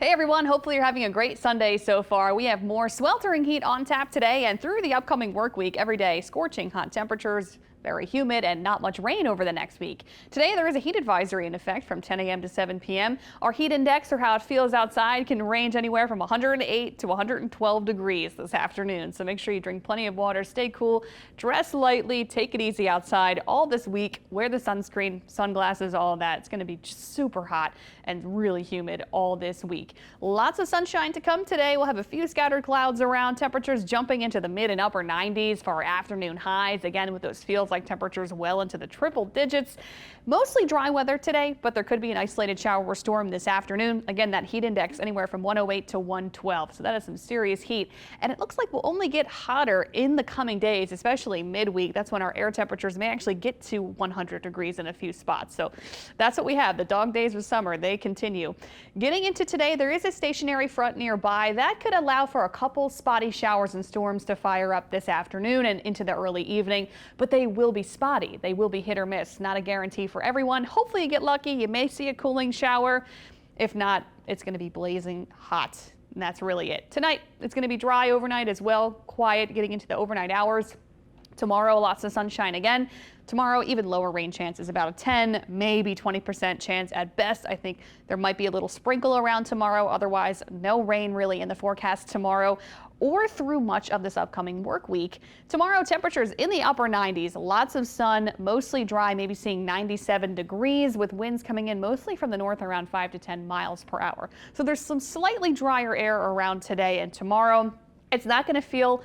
Hey everyone, hopefully you're having a great Sunday so far. We have more sweltering heat on tap today and through the upcoming work week every day. Scorching hot temperatures, very humid, and not much rain over the next week. Today there is a heat advisory in effect from 10 a.m. to 7 p.m. Our heat index, or how it feels outside, can range anywhere from 108 to 112 degrees this afternoon. So make sure you drink plenty of water, stay cool, dress lightly, take it easy outside all this week. Wear the sunscreen, sunglasses, all of that. It's going to be super hot and really humid all this week. Lots of sunshine to come today. We'll have a few scattered clouds around, temperatures jumping into the mid and upper 90s for our afternoon highs. Again, with those feels like temperatures well into the triple digits. Mostly dry weather today, but there could be an isolated shower or storm this afternoon. Again, that heat index anywhere from 108 to 112. So that is some serious heat. And it looks like we'll only get hotter in the coming days, especially midweek. That's when our air temperatures may actually get to 100 degrees in a few spots. So that's what we have. The dog days of summer, they continue. Getting into today, there is a stationary front nearby that could allow for a couple spotty showers and storms to fire up this afternoon and into the early evening, but they will be spotty. They will be hit or miss. Not a guarantee for everyone. Hopefully you get lucky. You may see a cooling shower. If not, it's going to be blazing hot. And that's really it. Tonight, it's going to be dry overnight as well. Quiet getting into the overnight hours. Tomorrow, lots of sunshine again. Tomorrow, even lower rain chances, about a 10, maybe 20% chance at best. I think there might be a little sprinkle around tomorrow. Otherwise, no rain really in the forecast tomorrow or through much of this upcoming work week. Tomorrow, temperatures in the upper 90s, lots of sun, mostly dry, maybe seeing 97 degrees with winds coming in mostly from the north around 5 to 10 miles per hour. So there's some slightly drier air around today and tomorrow. It's not going to feel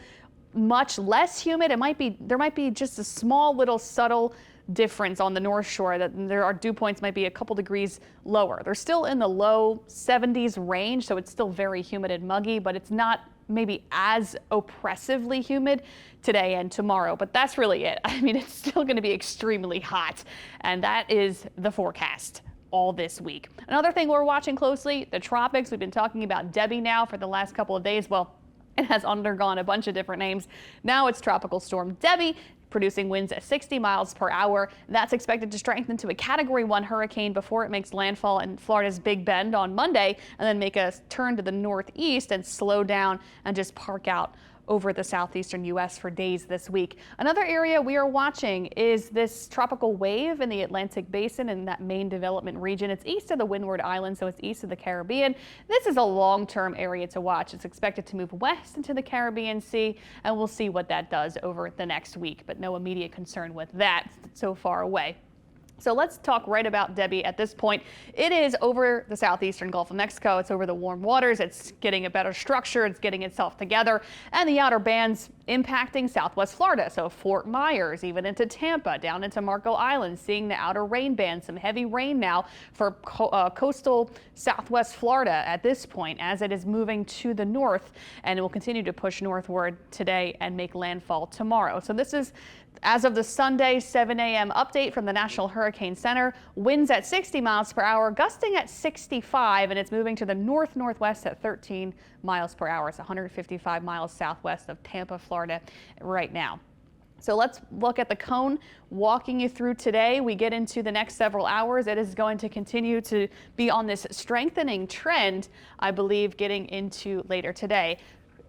much less humid. There might be just a small little subtle difference on the North Shore, that our dew points might be a couple degrees lower. They're still in the low 70s range, so it's still very humid and muggy, but it's not maybe as oppressively humid today and tomorrow. But that's really it. I mean, it's still going to be extremely hot, and that is the forecast all this week. Another thing we're watching closely, the tropics. We've been talking about Debby now for the last couple of days. Well, it has undergone a bunch of different names. Now it's Tropical Storm Debby, producing winds at 60 miles per hour. That's expected to strengthen to a Category 1 hurricane before it makes landfall in Florida's Big Bend on Monday, and then make a turn to the northeast and slow down and just park out over the southeastern U.S. for days this week. Another area we are watching is this tropical wave in the Atlantic Basin in that main development region. It's east of the Windward Islands, so it's east of the Caribbean. This is a long-term area to watch. It's expected to move west into the Caribbean Sea, and we'll see what that does over the next week, but no immediate concern with that so far away. So let's talk right about Debby at this point. It is over the southeastern Gulf of Mexico. It's over the warm waters. It's getting a better structure. It's getting itself together. And the outer bands impacting southwest Florida. So Fort Myers, even into Tampa, down into Marco Island, seeing the outer rain band. Some heavy rain now for coastal southwest Florida at this point as it is moving to the north. And it will continue to push northward today and make landfall tomorrow. So this is as of the Sunday 7 a.m. update from the National Hurricane Center. Winds at 60 miles per hour, gusting at 65, and it's moving to the north-northwest at 13 miles per hour. It's 155 miles southwest of Tampa, Florida right now. So let's look at the cone walking you through today. We get into the next several hours. It is going to continue to be on this strengthening trend, I believe, getting into later today.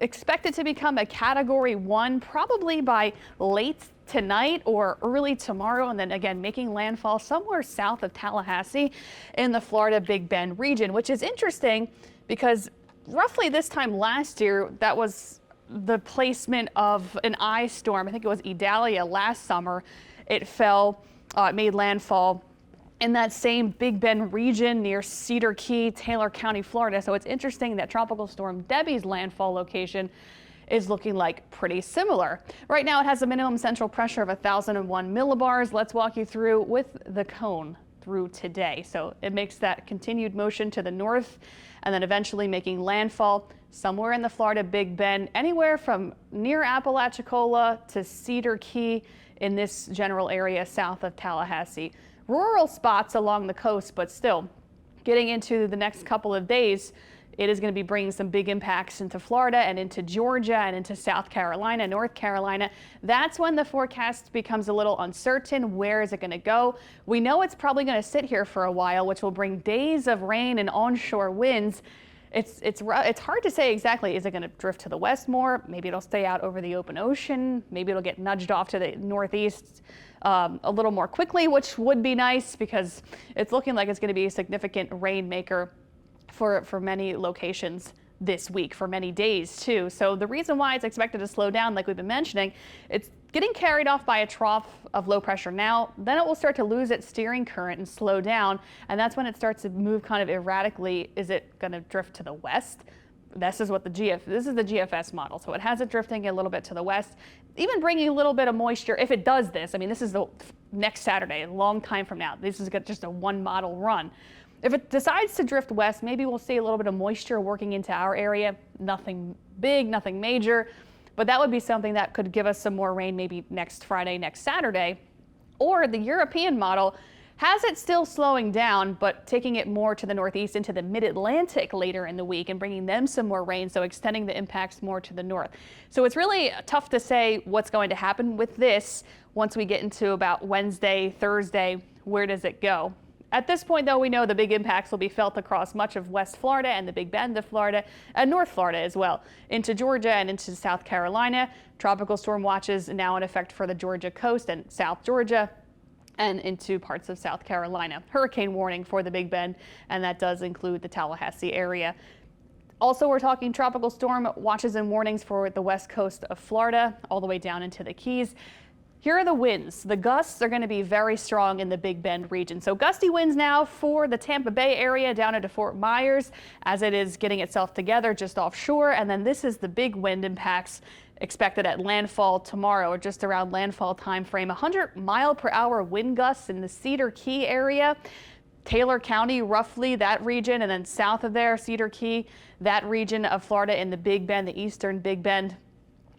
Expected to become a Category 1 probably by late tonight or early tomorrow, and then again making landfall somewhere south of Tallahassee in the Florida Big Bend region, which is interesting because roughly this time last year, that was the placement of an ice storm. I think it was Idalia last summer. It fell, it made landfall in that same Big Bend region near Cedar Key, Taylor County, Florida. So it's interesting that Tropical Storm Debby's landfall location is looking like pretty similar. Right now it has a minimum central pressure of 1,001 millibars. Let's walk you through with the cone through today. So it makes that continued motion to the north and then eventually making landfall somewhere in the Florida Big Bend, anywhere from near Apalachicola to Cedar Key in this general area south of Tallahassee. Rural spots along the coast, but still getting into the next couple of days, it is going to be bringing some big impacts into Florida and into Georgia and into South Carolina, North Carolina. That's when the forecast becomes a little uncertain. Where is it going to go? We know it's probably going to sit here for a while, which will bring days of rain and onshore winds. It's hard to say exactly. Is it going to drift to the west more? Maybe it'll stay out over the open ocean. Maybe it'll get nudged off to the northeast a little more quickly, which would be nice because it's looking like it's going to be a significant rainmaker for many locations this week, for many days too. So the reason why it's expected to slow down, like we've been mentioning, it's getting carried off by a trough of low pressure now. Then it will start to lose its steering current and slow down, and that's when it starts to move kind of erratically. Is it going to drift to the west? This is the GFS model, so it has it drifting a little bit to the west, even bringing a little bit of moisture. If it does this, I mean, this is the next Saturday, a long time from now. This is just a one model run. If it decides to drift west, maybe we'll see a little bit of moisture working into our area. Nothing big, nothing major, but that would be something that could give us some more rain maybe next Friday, next Saturday. Or the European model has it still slowing down, but taking it more to the northeast into the mid-Atlantic later in the week and bringing them some more rain, so extending the impacts more to the north. So it's really tough to say what's going to happen with this once we get into about Wednesday, Thursday. Where does it go? At this point, though, we know the big impacts will be felt across much of West Florida and the Big Bend of Florida and North Florida as well, into Georgia and into South Carolina. Tropical storm watches now in effect for the Georgia coast and South Georgia and into parts of South Carolina. Hurricane warning for the Big Bend, and that does include the Tallahassee area. Also, we're talking tropical storm watches and warnings for the west coast of Florida all the way down into the Keys. Here are the winds. The gusts are going to be very strong in the Big Bend region. So gusty winds now for the Tampa Bay area down into Fort Myers as it is getting itself together just offshore. And then this is the big wind impacts expected at landfall tomorrow, or just around landfall time frame. 100-mile-per-hour wind gusts in the Cedar Key area. Taylor County, roughly that region, and then south of there, Cedar Key, that region of Florida in the Big Bend, the eastern Big Bend.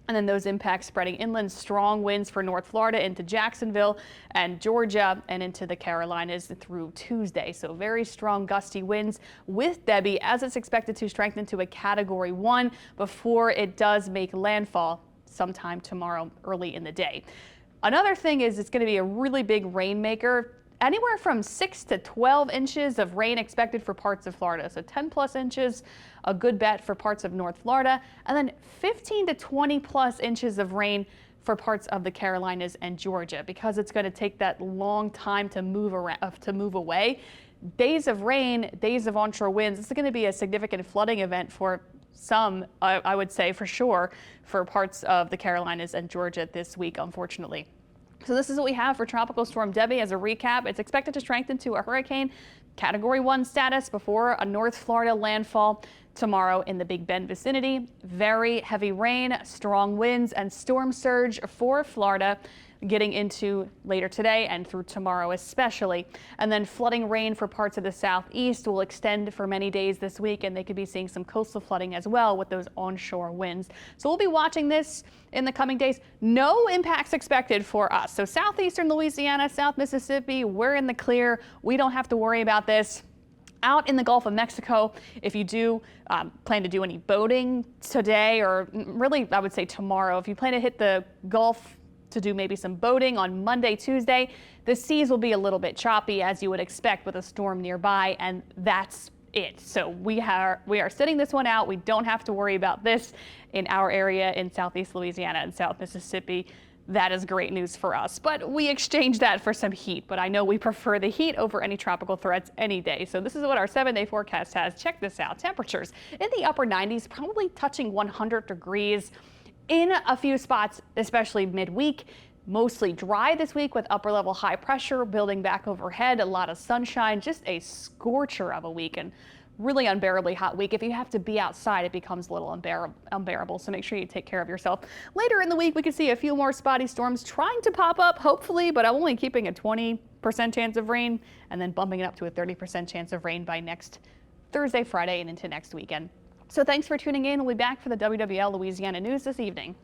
And then those impacts spreading inland, strong winds for North Florida into Jacksonville and Georgia and into the Carolinas through Tuesday. So very strong gusty winds with Debby as it's expected to strengthen to a Category 1 before it does make landfall sometime tomorrow early in the day. Another thing is it's going to be a really big rainmaker. Anywhere from 6 to 12 inches of rain expected for parts of Florida. So 10 plus inches, a good bet for parts of North Florida, and then 15 to 20 plus inches of rain for parts of the Carolinas and Georgia, because it's going to take that long time to move away. Days of rain, days of onshore winds. It's going to be a significant flooding event for some, I would say for sure, for parts of the Carolinas and Georgia this week, unfortunately. So this is what we have for Tropical Storm Debby. As a recap, it's expected to strengthen to a hurricane Category 1 status before a North Florida landfall tomorrow in the Big Bend vicinity. Very heavy rain, strong winds, and storm surge for Florida getting into later today and through tomorrow especially. And then flooding rain for parts of the southeast will extend for many days this week, and they could be seeing some coastal flooding as well with those onshore winds. So we'll be watching this in the coming days. No impacts expected for us. So southeastern Louisiana, South Mississippi, we're in the clear. We don't have to worry about this. Out in the Gulf of Mexico, if you do plan to do any boating today, or really I would say tomorrow, if you plan to hit the Gulf to do maybe some boating on Monday, Tuesday, the seas will be a little bit choppy as you would expect with a storm nearby, and that's it. So we are sitting this one out. We don't have to worry about this in our area in Southeast Louisiana and South Mississippi. That is great news for us, but we exchange that for some heat. But I know we prefer the heat over any tropical threats any day. So this is what our 7-day forecast has. Check this out. Temperatures in the upper 90s, probably touching 100 degrees. In a few spots, especially midweek. Mostly dry this week with upper level high pressure building back overhead, a lot of sunshine, just a scorcher of a week and really unbearably hot week. If you have to be outside, it becomes a little unbearable. So make sure you take care of yourself. Later in the week, we could see a few more spotty storms trying to pop up, hopefully, but I'm only keeping a 20% chance of rain and then bumping it up to a 30% chance of rain by next Thursday, Friday, and into next weekend. So thanks for tuning in. We'll be back for the WWL Louisiana News this evening.